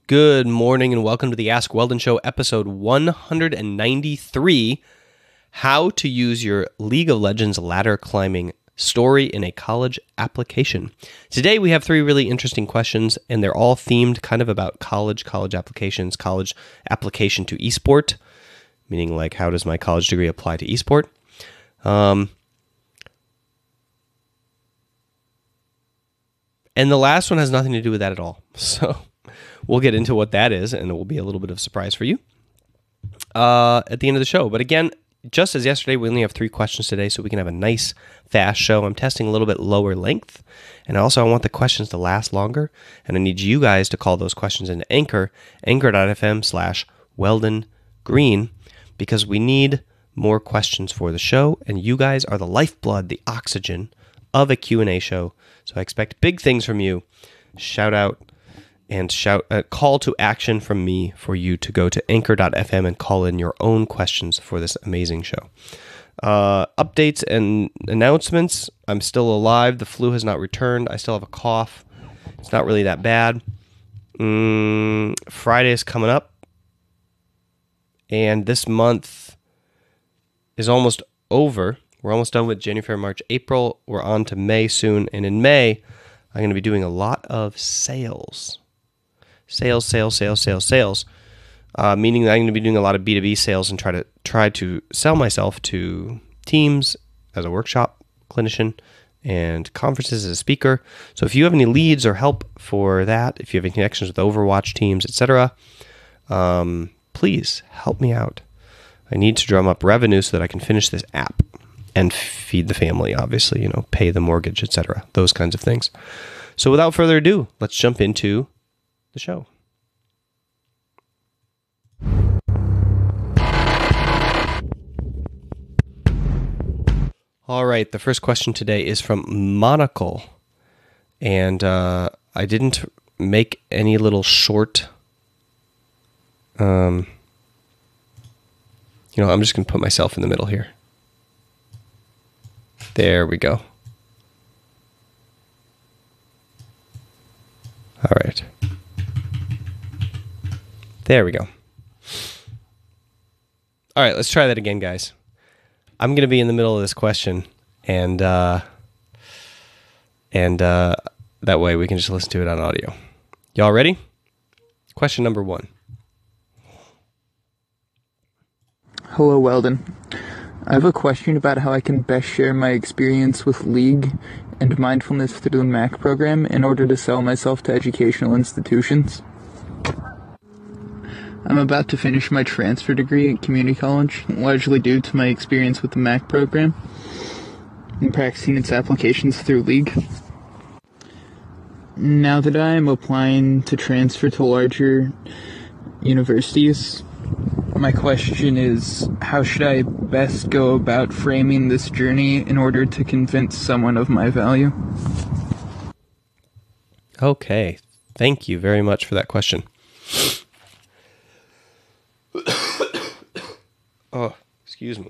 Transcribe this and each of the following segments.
Good morning and welcome to the Ask Weldon Show, episode 193, How to Use Your League of Legends Ladder Climbing Story in a College Application. Today we have three really interesting questions, and they're all themed kind of about college applications, college application to esport, meaning like how does my college degree apply to esport? And the last one has nothing to do with that at all. So we'll get into what that is, and it will be a little bit of a surprise for you at the end of the show. But again, just as yesterday, we only have three questions today, so we can have a nice, fast show. I'm testing a little bit lower length, and also I want the questions to last longer, and I need you guys to call those questions into Anchor, anchor.fm/Weldon Green, because we need more questions for the show, and you guys are the lifeblood, the oxygen of a Q&A show, so I expect big things from you. Shout out and call to action from me for you to go to anchor.fm and call in your own questions for this amazing show. Updates and announcements. I'm still alive. The flu has not returned. I still have a cough. It's not really that bad. Friday is coming up. And this month is almost over. We're almost done with January, February, March, April. We're on to May soon. And in May, I'm going to be doing a lot of sales. Sales, meaning that I'm going to be doing a lot of B2B sales and try to sell myself to teams as a workshop clinician and conferences as a speaker. So if you have any leads or help for that, if you have any connections with Overwatch teams, etc., please help me out. I need to drum up revenue so that I can finish this app and feed the family, obviously, pay the mortgage, etc., those kinds of things. So without further ado, let's jump into the show. All right, the first question today is from Monocle, and I didn't make any little short. I'm just going to put myself in the middle here. There we go. All right. There we go. All right, let's try that again, guys. I'm going to be in the middle of this question, and that way we can just listen to it on audio. Y'all ready? Question number 1. Hello, Weldon. I have a question about how I can best share my experience with League and mindfulness through the MAC program in order to sell myself to educational institutions. I'm about to finish my transfer degree at community college, largely due to my experience with the MAC program and practicing its applications through League. Now that I am applying to transfer to larger universities, my question is, how should I best go about framing this journey in order to convince someone of my value? Okay, thank you very much for that question. Oh, excuse me.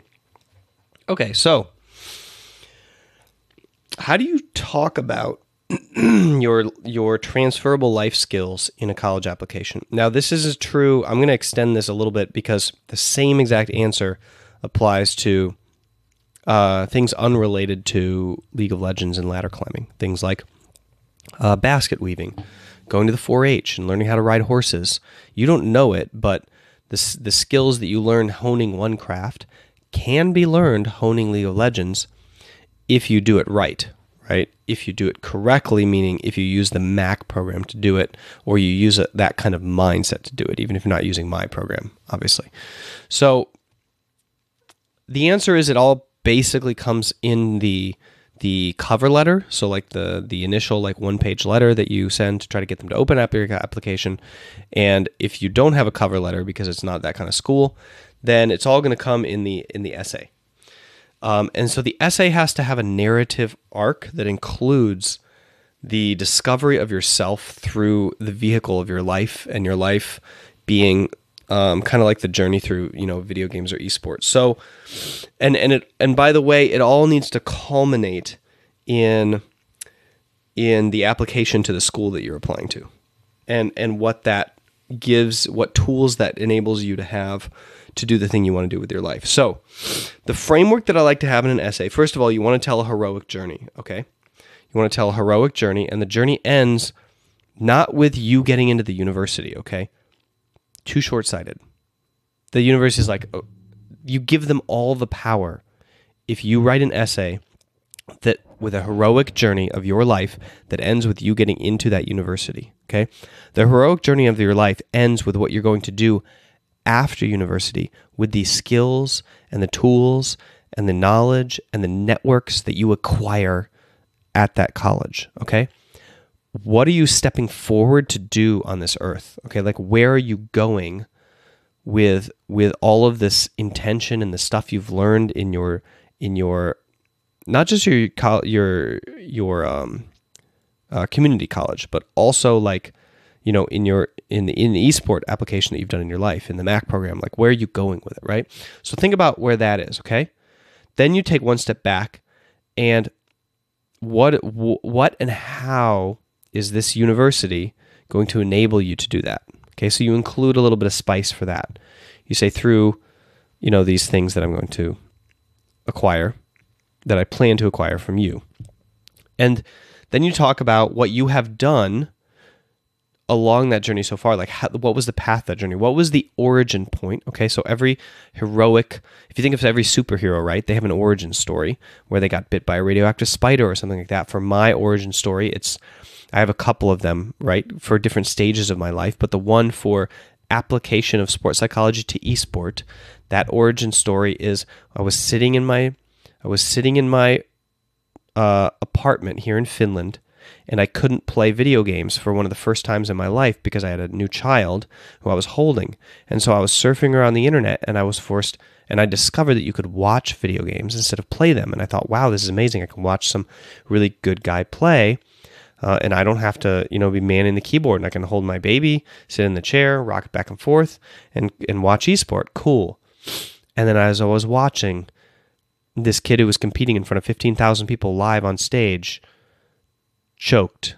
Okay, so how do you talk about your transferable life skills in a college application? Now, this is true. I'm going to extend this a little bit because the same exact answer applies to things unrelated to League of Legends and ladder climbing. Things like basket weaving, going to the 4-H and learning how to ride horses. You don't know it, but the skills that you learn honing one craft can be learned honing League of Legends if you do it right? If you do it correctly, meaning if you use the MAC program to do it, or you use that kind of mindset to do it, even if you're not using my program, obviously. So the answer is it all basically comes in the cover letter. So like the initial one-page letter that you send to try to get them to open up your application. And if you don't have a cover letter because it's not that kind of school, then it's all going to come in the essay. And so the essay has to have a narrative arc that includes the discovery of yourself through the vehicle of your life, and your life being kind of like the journey through video games or esports. So, and by the way, it all needs to culminate in the application to the school that you're applying to, and what that what tools that enables you to have to do the thing you want to do with your life. So the framework that I like to have in an essay, first of all, you want to tell a heroic journey, okay? You want to tell a heroic journey, and the journey ends not with you getting into the university, okay? Too short-sighted. The university is like, oh, you give them all the power if you write an essay that with a heroic journey of your life that ends with you getting into that university, okay? The heroic journey of your life ends with what you're going to do after university with the skills and the tools and the knowledge and the networks that you acquire at that college, okay? What are you stepping forward to do on this earth? Okay, like where are you going with all of this intention and the stuff you've learned in your not just your community college, but also like, you know, in the esport application that you've done in your life, in the MAC program, like where are you going with it, right? So think about where that is, okay? Then you take one step back and what and how is this university going to enable you to do that? Okay, so you include a little bit of spice for that. You say through, you know, these things that I'm going to acquire, that I plan to acquire from you. And then you talk about what you have done along that journey so far, like what was the path of that journey? What was the origin point? Okay, so every heroic, if you think of every superhero, right, they have an origin story where they got bit by a radioactive spider or something like that. For my origin story, I have a couple of them, right, for different stages of my life, but the one for application of sports psychology to esport, that origin story is I was sitting in my apartment here in Finland, and I couldn't play video games for one of the first times in my life because I had a new child who I was holding. And so I was surfing around the internet, and I discovered that you could watch video games instead of play them. And I thought, wow, this is amazing. I can watch some really good guy play, and I don't have to, you know, be manning the keyboard, and I can hold my baby, sit in the chair, rock it back and forth, and watch esport. Cool. And then as I was watching, this kid who was competing in front of 15,000 people live on stage choked,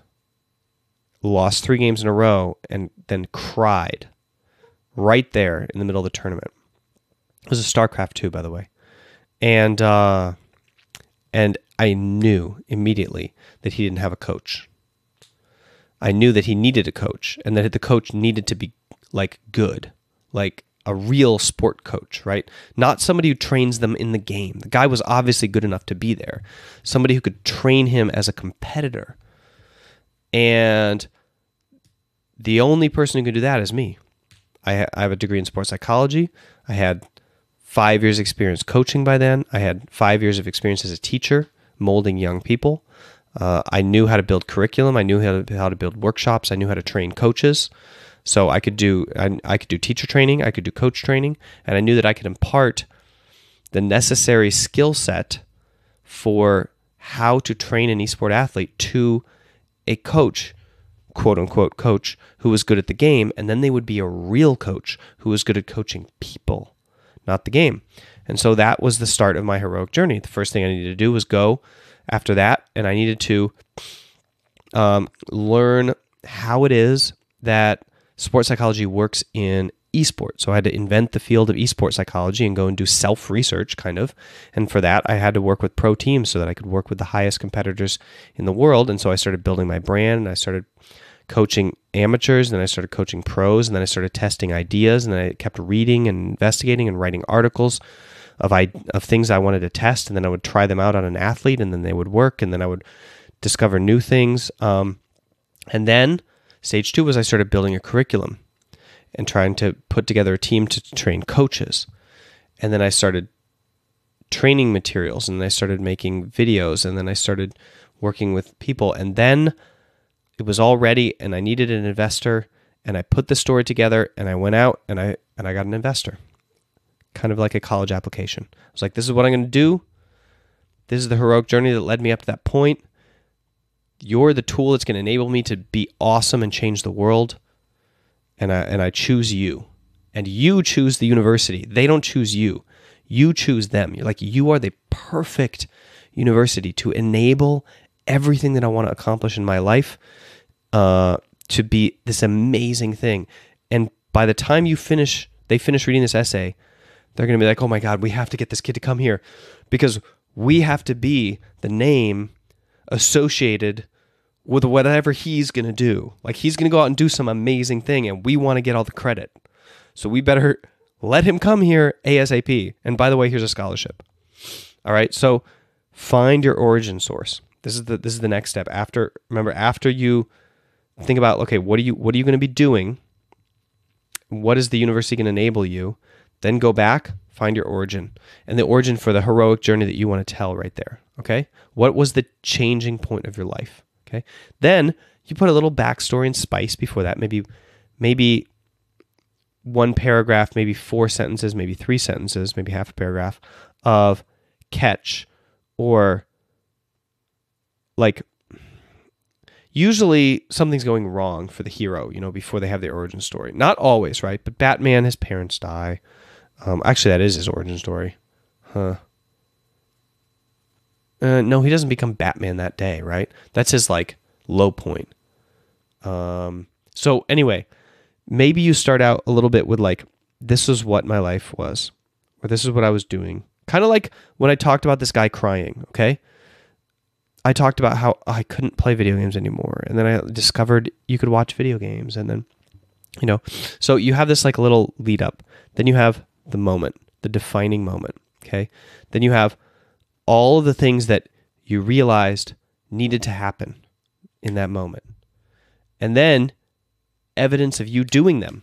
lost 3 games in a row, and then cried right there in the middle of the tournament. It was a StarCraft 2, by the way. And I knew immediately that he didn't have a coach. I knew that he needed a coach, and that the coach needed to be like good, like a real sport coach, right? Not somebody who trains them in the game. The guy was obviously good enough to be there. Somebody who could train him as a competitor. And the only person who could do that is me. I have a degree in sports psychology. I had 5 years experience coaching by then. I had 5 years of experience as a teacher, molding young people. I knew how to build curriculum. I knew how to build workshops. I knew how to train coaches. So I could do teacher training. I could do coach training. And I knew that I could impart the necessary skill set for how to train an esport athlete to a coach, quote unquote coach, who was good at the game, and then they would be a real coach who was good at coaching people, not the game. And so that was the start of my heroic journey. The first thing I needed to do was go after that, and I needed to learn how it is that sports psychology works in esports. So I had to invent the field of esports psychology and go and do self-research, kind of. And for that, I had to work with pro teams so that I could work with the highest competitors in the world. And so I started building my brand, and I started coaching amateurs, and then I started coaching pros, and then I started testing ideas, and then I kept reading and investigating and writing articles of things I wanted to test, and then I would try them out on an athlete, and then they would work, and then I would discover new things. And then stage 2 was I started building a curriculum and trying to put together a team to train coaches. And then I started training materials, and then I started making videos, and then I started working with people. And then it was all ready, and I needed an investor, and I put the story together, and I went out and I got an investor. Kind of like a college application. I was like, this is what I'm going to do. This is the heroic journey that led me up to that point. You're the tool that's going to enable me to be awesome and change the world. And I choose you. And you choose the university. They don't choose you. You choose them. You're like, you are the perfect university to enable everything that I want to accomplish in my life to be this amazing thing. And by the time they finish reading this essay, they're going to be like, oh my God, we have to get this kid to come here because we have to be the name associated with whatever he's going to do. Like he's going to go out and do some amazing thing and we want to get all the credit. So we better let him come here ASAP. And by the way, here's a scholarship. All right. So find your origin source. This is the next step. After you think about, okay, what are you going to be doing? What is the university going to enable you? Then go back, find your origin, and the origin for the heroic journey that you want to tell right there. Okay. What was the changing point of your life? Okay. Then you put a little backstory and spice before that. Maybe one paragraph, maybe 4 sentences, maybe 3 sentences, maybe half a paragraph of catch, or like usually something's going wrong for the hero, before they have their origin story. Not always, right? But Batman, his parents die. Actually, that is his origin story. Huh. No, he doesn't become Batman that day, right? That's his like low point. So anyway, maybe you start out a little bit with like, this is what my life was, or this is what I was doing. Kind of like when I talked about this guy crying, okay? I talked about how I couldn't play video games anymore. And then I discovered you could watch video games. And then, so you have this like a little lead up. Then you have the moment, the defining moment, okay? Then you have all of the things that you realized needed to happen in that moment. And then evidence of you doing them.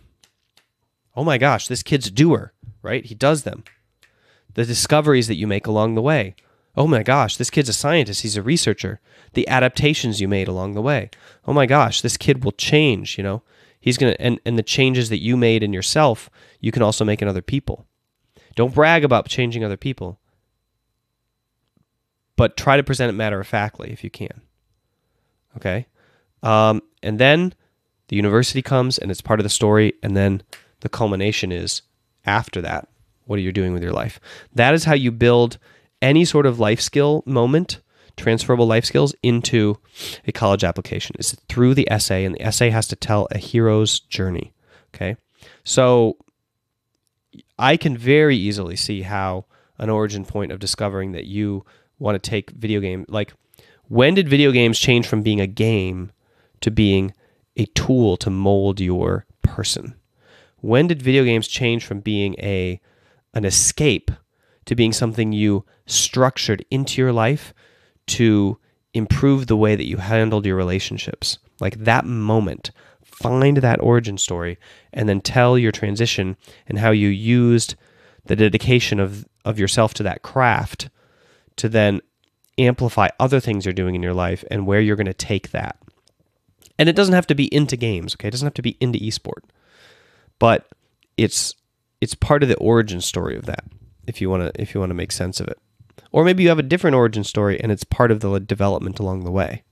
Oh my gosh, this kid's a doer, right? He does them. The discoveries that you make along the way. Oh my gosh, this kid's a scientist. He's a researcher. The adaptations you made along the way. Oh my gosh, this kid will change, He's going to, and the changes that you made in yourself, you can also make in other people. Don't brag about changing other people, but try to present it matter-of-factly if you can. Okay? And then the university comes and it's part of the story, and then the culmination is after that, what are you doing with your life? That is how you build any sort of life skill moment, transferable life skills, into a college application. It's through the essay, and the essay has to tell a hero's journey. Okay? So I can very easily see how an origin point of discovering that you want to take video game, like when did video games change from being a game to being a tool to mold your person? When did video games change from being an escape to being something you structured into your life to improve the way that you handled your relationships? Like that moment, find that origin story and then tell your transition and how you used the dedication of yourself to that craft to then amplify other things you're doing in your life and where you're going to take that. And it doesn't have to be into games, okay? It doesn't have to be into esport. But it's part of the origin story of that, if you want to make sense of it. Or maybe you have a different origin story and it's part of the development along the way.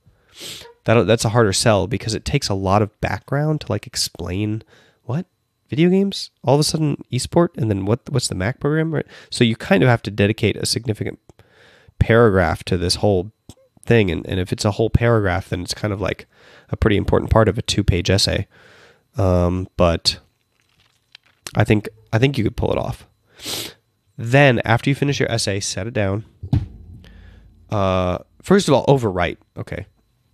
That's a harder sell because it takes a lot of background to like explain what video games, all of a sudden esport, and then what's the Mac program, right? So you kind of have to dedicate a significant paragraph to this whole thing, and if it's a whole paragraph, then it's kind of like a pretty important part of a 2-page essay. But I think you could pull it off. Then after you finish your essay, set it down. First of all, overwrite. Okay,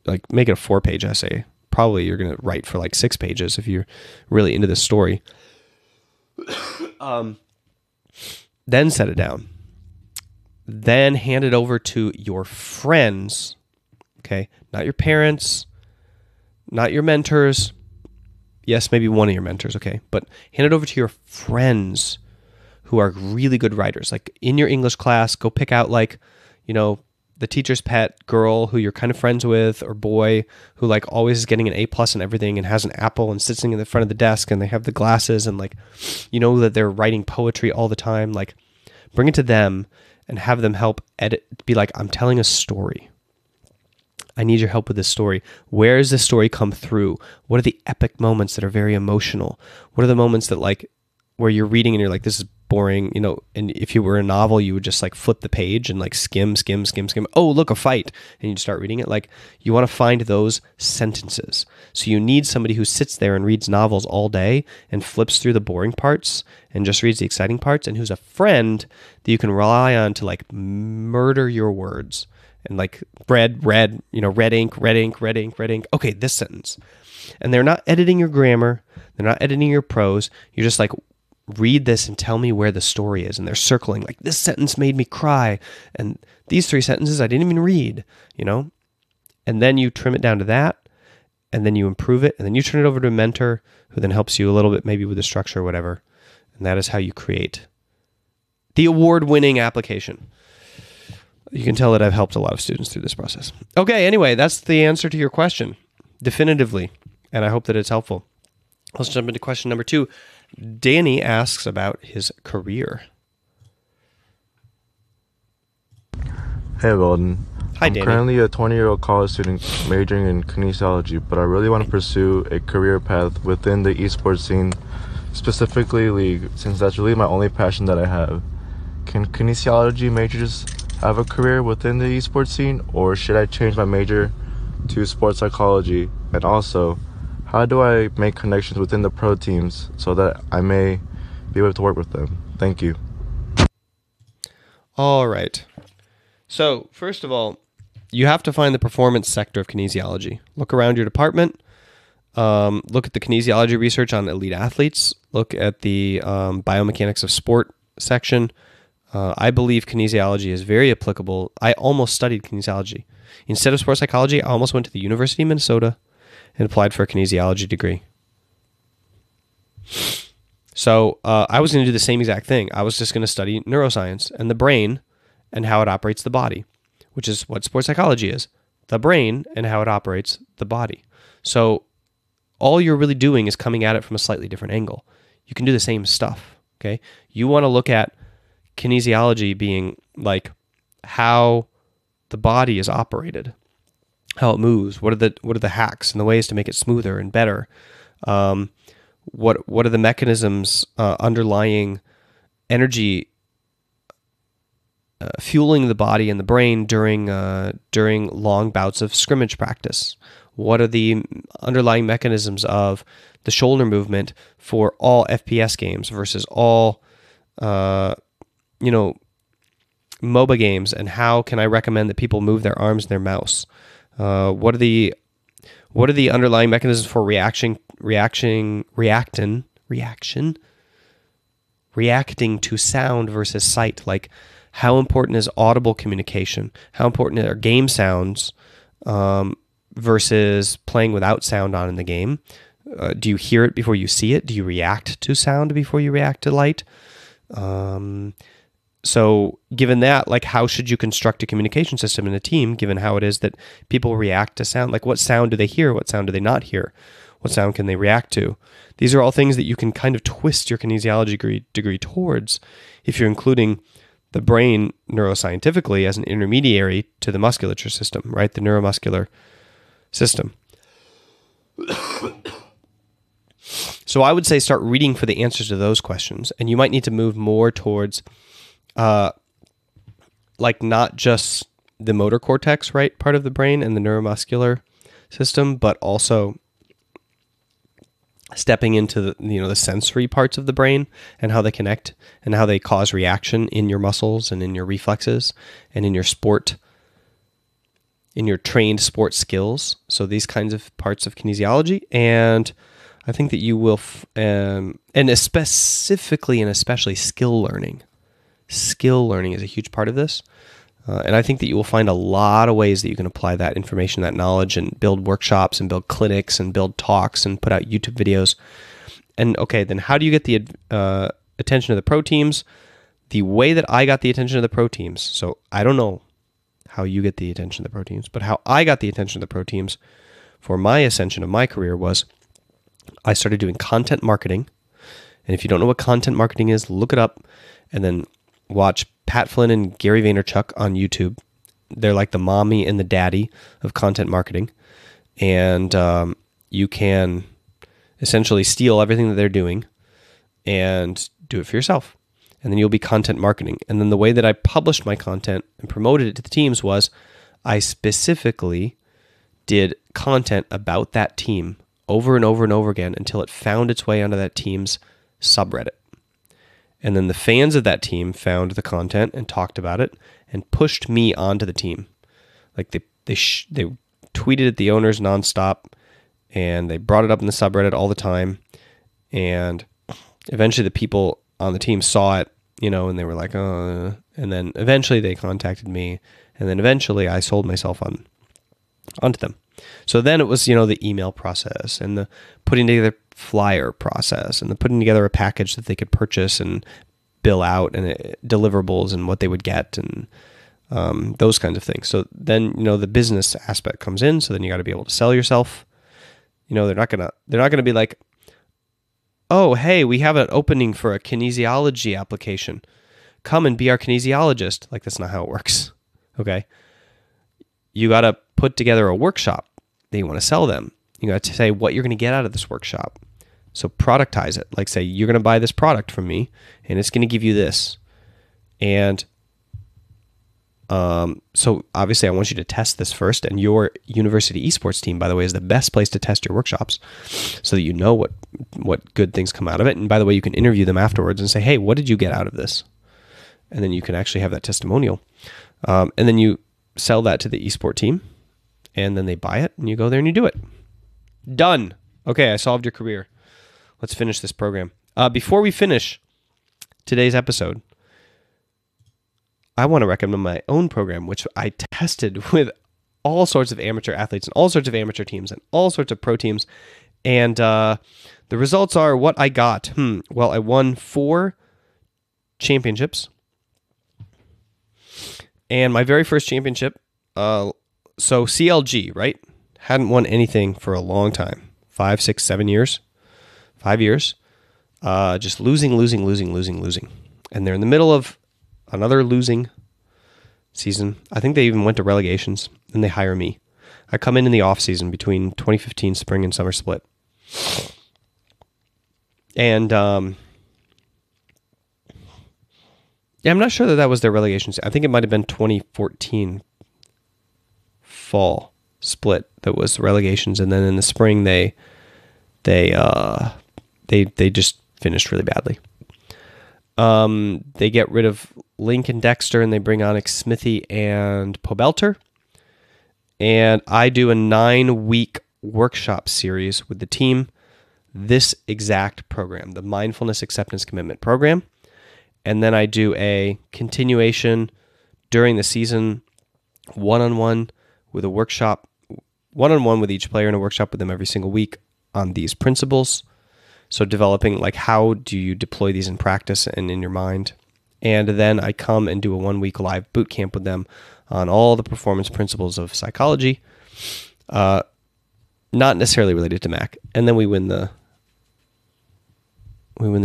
like make it a 4-page essay. Probably you're gonna write for like 6 pages if you're really into this story. Then set it down. Then hand it over to your friends. Okay, not your parents, not your mentors. Yes, maybe one of your mentors, okay? But hand it over to your friends who are really good writers. Like in your English class, go pick out like, the teacher's pet girl who you're kind of friends with, or boy who like always is getting an A+ in everything and has an apple and sitting in the front of the desk and they have the glasses and like, that they're writing poetry all the time. Like bring it to them and have them help edit, be like, I'm telling a story. I need your help with this story. Where does this story come through? What are the epic moments that are very emotional? What are the moments that like where you're reading and you're like, this is boring, and if you were a novel, you would just like flip the page and like skim. Oh, look, a fight. And you start reading it. Like, you want to find those sentences. So you need somebody who sits there and reads novels all day and flips through the boring parts and just reads the exciting parts, and who's a friend that you can rely on to like murder your words and like red ink. Okay, this sentence. And they're not editing your grammar. They're not editing your prose. You're just like, read this and tell me where the story is. And they're circling like, this sentence made me cry. And these 3 sentences I didn't even read, And then you trim it down to that, and then you improve it, and then you turn it over to a mentor who then helps you a little bit maybe with the structure or whatever. And that is how you create the award-winning application. You can tell that I've helped a lot of students through this process. Okay, anyway, that's the answer to your question, definitively. And I hope that it's helpful. Let's jump into question number 2. Danny asks about his career. Hey, Weldon. Hi, Danny. I'm currently a 20-year-old college student majoring in kinesiology, but I really want to pursue a career path within the esports scene, specifically League, since that's really my only passion that I have. Can kinesiology majors have a career within the esports scene, or should I change my major to sports psychology? And also, how do I make connections within the pro teams so that I may be able to work with them? Thank you. All right. So, first of all, you have to find the performance sector of kinesiology. Look around your department. Look at the kinesiology research on elite athletes. Look at the biomechanics of sport section. I believe kinesiology is very applicable. I almost studied kinesiology. Instead of sports psychology, I almost went to the University of Minnesota and applied for a kinesiology degree. So I was going to do the same exact thing. I was just going to study neuroscience and the brain and how it operates the body, which is what sports psychology is, the brain and how it operates the body. So all you're really doing is coming at it from a slightly different angle. You can do the same stuff, okay? You want to look at kinesiology being like how the body is operated, how it moves, what are the hacks and the ways to make it smoother and better. What are the mechanisms underlying energy fueling the body and the brain during long bouts of scrimmage practice? What are the underlying mechanisms of the shoulder movement for all FPS games versus all MOBA games, and how can I recommend that people move their arms and their mouse? What are the underlying mechanisms for reacting to sound versus sight? Like, how important is audible communication? How important are game sounds versus playing without sound on in the game? Do you hear it before you see it? Do you react to sound before you react to light? So given that, like, how should you construct a communication system in a team, given how it is that people react to sound? Like, what sound do they hear? What sound do they not hear? What sound can they react to? These are all things that you can kind of twist your kinesiology degree towards if you're including the brain neuroscientifically as an intermediary to the musculature system, right? The neuromuscular system. So I would say start reading for the answers to those questions, and you might need to move more towards like not just the motor cortex, right, part of the brain and the neuromuscular system, but also stepping into the sensory parts of the brain and how they connect and how they cause reaction in your muscles and in your reflexes and in your trained sport skills. So these kinds of parts of kinesiology, and I think that you will, and specifically and especially skill learning. Skill learning is a huge part of this. And I think that you will find a lot of ways that you can apply that information, that knowledge, and build workshops and build clinics and build talks and put out YouTube videos. And okay, then how do you get the attention of the pro teams? The way that I got the attention of the pro teams, so I don't know how you get the attention of the pro teams, but how I got the attention of the pro teams for my ascension of my career was I started doing content marketing. And if you don't know what content marketing is, look it up and then watch Pat Flynn and Gary Vaynerchuk on YouTube. They're like the mommy and the daddy of content marketing. And you can essentially steal everything that they're doing and do it for yourself. And then you'll be content marketing. And then the way that I published my content and promoted it to the teams was I specifically did content about that team over and over and over again until it found its way onto that team's subreddit. And then the fans of that team found the content and talked about it and pushed me onto the team. Like they tweeted at the owners nonstop, and they brought it up in the subreddit all the time. And eventually the people on the team saw it, and they were like, and then eventually they contacted me, and then eventually I sold myself onto them. So then it was, the email process and the putting together flyer process and the putting together a package that they could purchase and bill out and deliverables and what they would get and those kinds of things. So then, the business aspect comes in. So then you got to be able to sell yourself. They're not gonna be like, oh, hey, we have an opening for a kinesiology application. Come and be our kinesiologist. Like, that's not how it works. Okay. You got to put together a workshop that you want to sell them. You got to say what you're going to get out of this workshop. So productize it. Like, say, you're going to buy this product from me and it's going to give you this. And so obviously I want you to test this first, and your university esports team, by the way, is the best place to test your workshops so that you know what good things come out of it. And by the way, you can interview them afterwards and say, hey, what did you get out of this? And then you can actually have that testimonial. And then you sell that to the esport team, and then they buy it, and you go there and you do it. Done. Okay, I solved your career. Let's finish this program. Before we finish today's episode, I want to recommend my own program, which I tested with all sorts of amateur athletes and all sorts of amateur teams and all sorts of pro teams. And the results are what I got. Well, I won 4 championships. And my very first championship, so CLG, right? Hadn't won anything for a long time. 5, 6, 7 years. 5 years. Just losing. And they're in the middle of another losing season. I think they even went to relegations, and they hire me. I come in the off season between 2015 spring and summer split. And yeah, I'm not sure that was their relegation. I think it might have been 2014 fall split that was relegations, and then in the spring they just finished really badly. They get rid of Link and Dexter, and they bring on Smithy and Pobelter. And I do a 9-week workshop series with the team, this exact program, the Mindfulness Acceptance Commitment Program. And then I do a continuation during the season, one-on-one with a workshop, one-on-one with each player in a workshop with them every single week on these principles. So developing, like, how do you deploy these in practice and in your mind? And then I come and do a 1-week live boot camp with them on all the performance principles of psychology, not necessarily related to Mac. And then we win the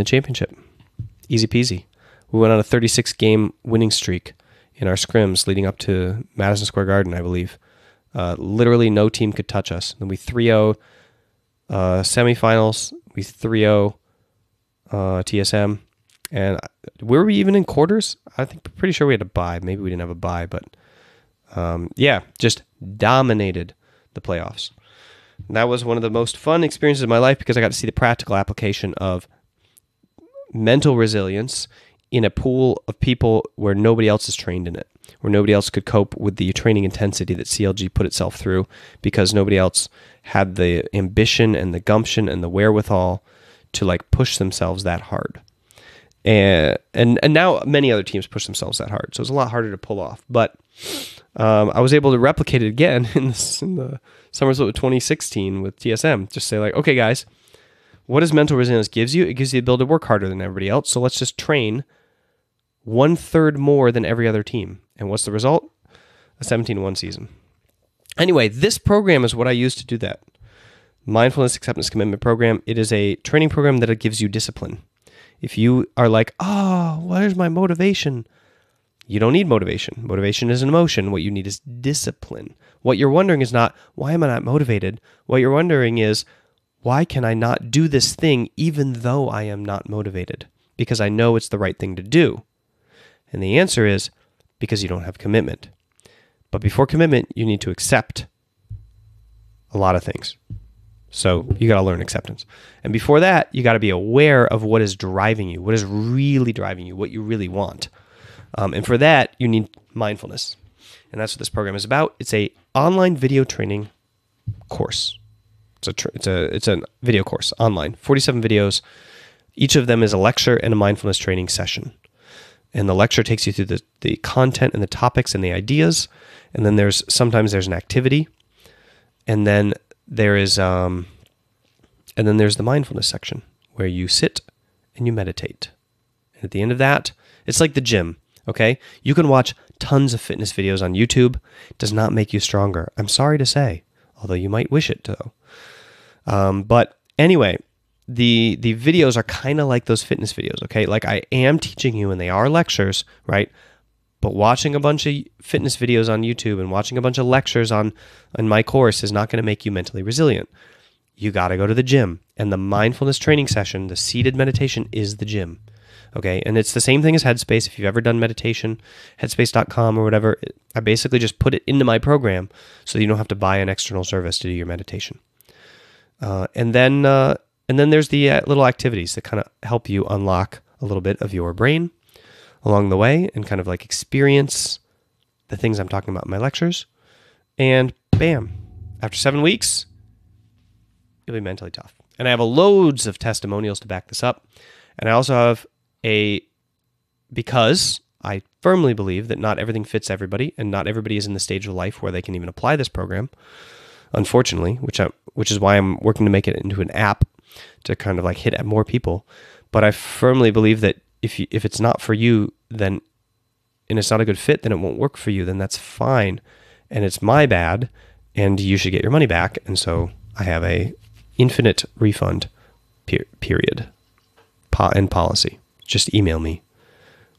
championship. Easy peasy. We went on a 36-game winning streak in our scrims leading up to Madison Square Garden, I believe. Literally no team could touch us. Then we 3-0 semifinals. We 3-0 TSM. And were we even in quarters? I think pretty sure we had a bye. Maybe we didn't have a bye, but yeah, just dominated the playoffs. And that was one of the most fun experiences of my life because I got to see the practical application of mental resilience in a pool of people where nobody else is trained in it, where nobody else could cope with the training intensity that CLG put itself through because nobody else had the ambition and the gumption and the wherewithal to like push themselves that hard. And now many other teams push themselves that hard, so it's a lot harder to pull off. But I was able to replicate it again in the Summer Split of 2016 with TSM. Just say like, okay, guys, what does mental resilience gives you? It gives you the ability to work harder than everybody else. So let's just train 1/3 more than every other team. And what's the result? A 17-1 season. Anyway, this program is what I use to do that. Mindfulness Acceptance Commitment Program. It is a training program that gives you discipline. If you are like, oh, where's my motivation? You don't need motivation. Motivation is an emotion. What you need is discipline. What you're wondering is not, why am I not motivated? What you're wondering is, why can I not do this thing even though I am not motivated? because I know it's the right thing to do? And the answer is because you don't have commitment. But before commitment, you need to accept a lot of things. So you got to learn acceptance. And before that, you got to be aware of what is driving you, what is really driving you, what you really want. And for that, you need mindfulness. And that's what this program is about. It's a online video training course. It's a video course online, 47 videos. Each of them is a lecture and a mindfulness training session. And the lecture takes you through the content and the topics and the ideas. And then sometimes there's an activity. And then there's the mindfulness section where you sit and you meditate. And at the end of that, it's like the gym, okay? You can watch tons of fitness videos on YouTube. It does not make you stronger. I'm sorry to say, although you might wish it to. But anyway, the videos are kind of like those fitness videos, okay? Like I am teaching you and they are lectures, right? But watching a bunch of fitness videos on YouTube and watching a bunch of lectures on my course is not going to make you mentally resilient. You got to go to the gym. And the mindfulness training session, the seated meditation, is the gym. Okay? And it's the same thing as Headspace. If you've ever done meditation, headspace.com or whatever, I basically just put it into my program so that you don't have to buy an external service to do your meditation. And then there's the little activities that kind of help you unlock a little bit of your brain along the way and kind of like experience the things I'm talking about in my lectures. And bam, after 7 weeks, you'll be mentally tough. And I have loads of testimonials to back this up. And I also have because I firmly believe that not everything fits everybody and not everybody is in the stage of life where they can even apply this program, unfortunately, which is why I'm working to make it into an app to kind of like hit at more people. But I firmly believe that if it's not for you, then, and it's not a good fit, then it won't work for you, then that's fine. And it's my bad, and you should get your money back. And so I have a infinite refund period and policy. Just email me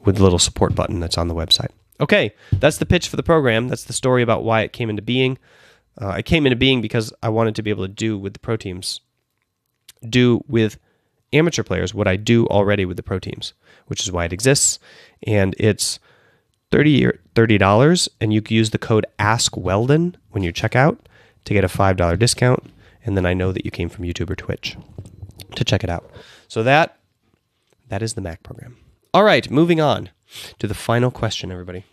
with the little support button that's on the website. Okay, that's the pitch for the program. That's the story about why it came into being. It came into being because I wanted to be able to do with the pro teams, do with amateur players what I do already with the pro teams, which is why it exists. And it's $30, and you can use the code AskWeldon when you check out to get a $5 discount. And then I know that you came from YouTube or Twitch to check it out. So that is the Mac program. All right, moving on to the final question, everybody.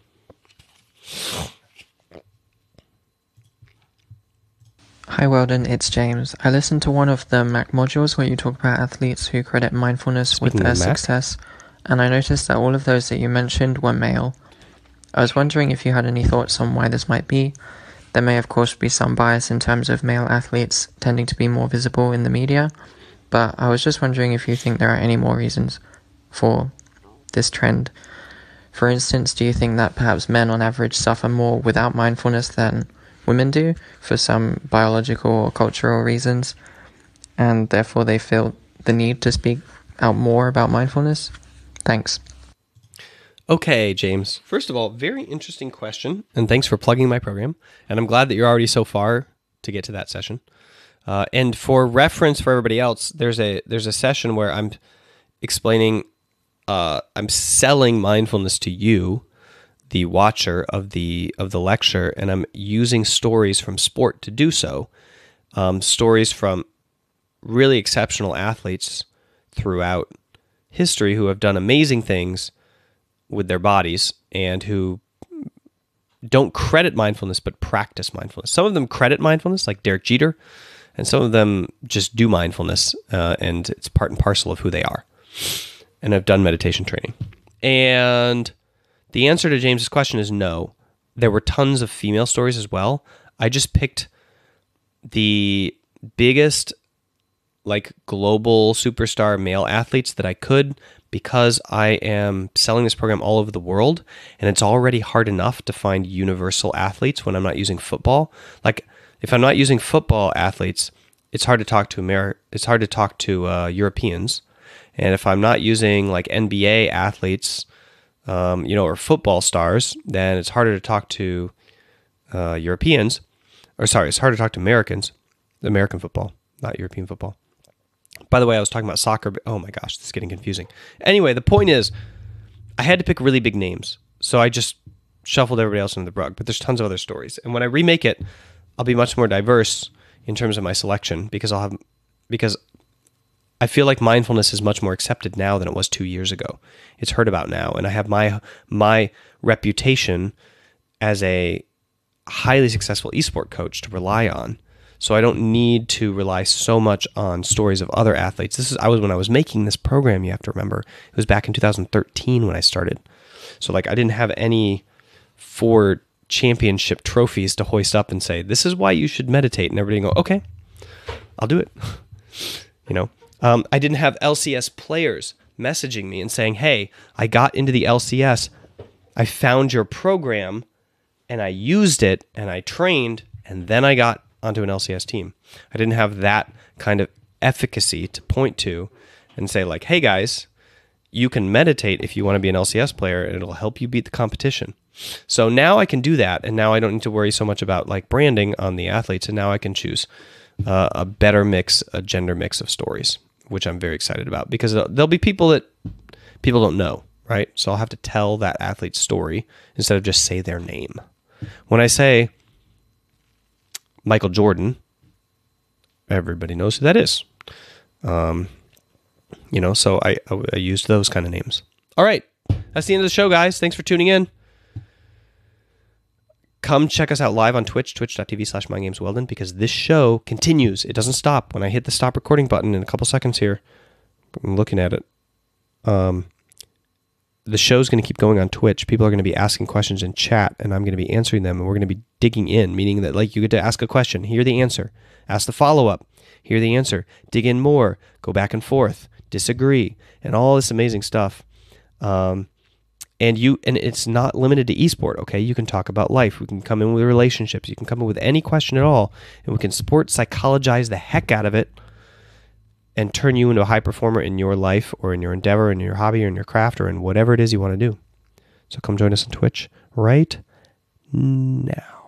Hi Weldon, it's James. I listened to one of the Mac modules where you talk about athletes who credit mindfulness with their success, and I noticed that all of those that you mentioned were male. I was wondering if you had any thoughts on why this might be. There may of course be some bias in terms of male athletes tending to be more visible in the media, but I was just wondering if you think there are any more reasons for this trend. For instance, do you think that perhaps men on average suffer more without mindfulness than women do for some biological or cultural reasons, and therefore they feel the need to speak out more about mindfulness? Thanks. Okay, James. First of all, very interesting question, and thanks for plugging my program. And I'm glad that you're already so far to get to that session. And for reference for everybody else, there's a session where I'm explaining, I'm selling mindfulness to you, the watcher of the lecture, and I'm using stories from sport to do so. Stories from really exceptional athletes throughout history who have done amazing things with their bodies and who don't credit mindfulness but practice mindfulness. Some of them credit mindfulness, like Derek Jeter, and some of them just do mindfulness, and it's part and parcel of who they are, and have done meditation training. And the answer to James's question is no. There were tons of female stories as well. I just picked the biggest, like, global superstar male athletes that I could because I am selling this program all over the world, and it's already hard enough to find universal athletes when I'm not using football. Like, if I'm not using football athletes, it's hard to talk to Europeans. And if I'm not using like NBA athletes, or football stars, then it's harder to talk to Europeans. Or sorry, it's harder to talk to Americans. American football, not European football. By the way, I was talking about soccer, but oh my gosh, this is getting confusing. Anyway, the point is, I had to pick really big names. So I just shuffled everybody else under the rug, but there's tons of other stories. And when I remake it, I'll be much more diverse in terms of my selection because I feel like mindfulness is much more accepted now than it was 2 years ago. It's heard about now, and I have my reputation as a highly successful esport coach to rely on. So I don't need to rely so much on stories of other athletes. When I was making this program, you have to remember, it was back in 2013 when I started. So like I didn't have any 4 championship trophies to hoist up and say, this is why you should meditate. And everybody go, okay, I'll do it. I didn't have LCS players messaging me and saying, hey, I got into the LCS. I found your program and I used it and I trained and then I got onto an LCS team. I didn't have that kind of efficacy to point to and say like, hey guys, you can meditate if you want to be an LCS player and it'll help you beat the competition. So now I can do that, and now I don't need to worry so much about like branding on the athletes, and now I can choose a better mix, a gender mix of stories, which I'm very excited about because there'll be people that people don't know, right? So I'll have to tell that athlete's story instead of just say their name. When I say Michael Jordan, everybody knows who that is. So I used those kind of names. All right. That's the end of the show, guys. Thanks for tuning in. Come check us out live on Twitch, twitch.tv/mygamesweldon, because this show continues. It doesn't stop. When I hit the stop recording button in a couple seconds here, I'm looking at it. The show's going to keep going on Twitch. People are going to be asking questions in chat, and I'm going to be answering them, and we're going to be digging in, meaning that like you get to ask a question, hear the answer, ask the follow-up, hear the answer, dig in more, go back and forth, disagree, and all this amazing stuff. And it's not limited to esport, okay? You can talk about life. We can come in with relationships. You can come in with any question at all, and we can psychologize the heck out of it and turn you into a high performer in your life or in your endeavor, in your hobby, or in your craft, or in whatever it is you want to do. So come join us on Twitch right now.